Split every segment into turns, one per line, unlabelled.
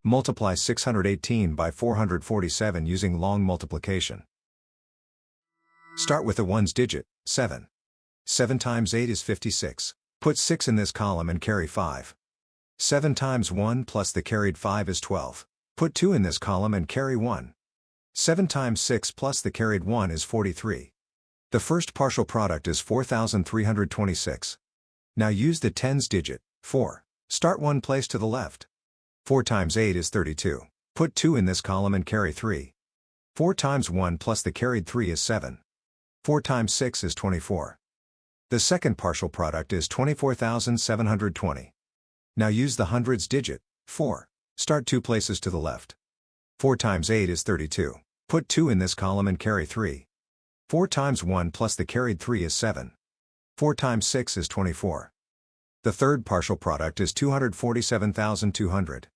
Multiply 618 by 447 using long multiplication. Start with the ones digit, 7. 7 times 8 is 56. Put 6 in this column and carry 5. 7 times 1 plus the carried 5 is 12. Put 2 in this column and carry 1. 7 times 6 plus the carried 1 is 43. The first partial product is 4,326. Now use the tens digit, 4. Start one place to the left. 4 times 8 is 32. Put 2 in this column and carry 3. 4 times 1 plus the carried 3 is 7. 4 times 6 is 24. The second partial product is 24,720. Now use the hundreds digit, 4. Start two places to the left. 4 times 8 is 32. Put 2 in this column and carry 3. 4 times 1 plus the carried 3 is 7. 4 times 6 is 24. The third partial product is 247,200.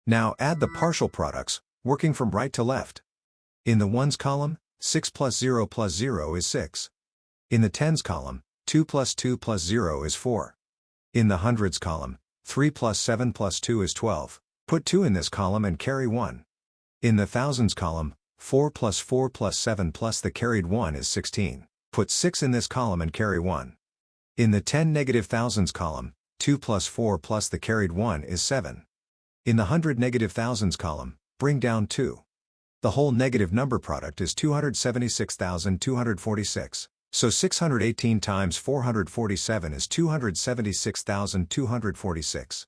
Now add the partial products, working from right to left. In the ones column, 6 plus 0 is 6. In the tens column, 2 plus 0 is 4. In the hundreds column, 3 plus 7 plus 2 is 12. Put 2 in this column and carry 1. In the thousands column, 4 plus 7 plus the carried 1 is 16. Put 6 in this column and carry 1. In the 10 negative thousands column, 2 plus 4 plus the carried 1 is 7. In the hundred negative thousands column, bring down 2. The whole negative number product is 276,246. So 618 times 447 is 276,246.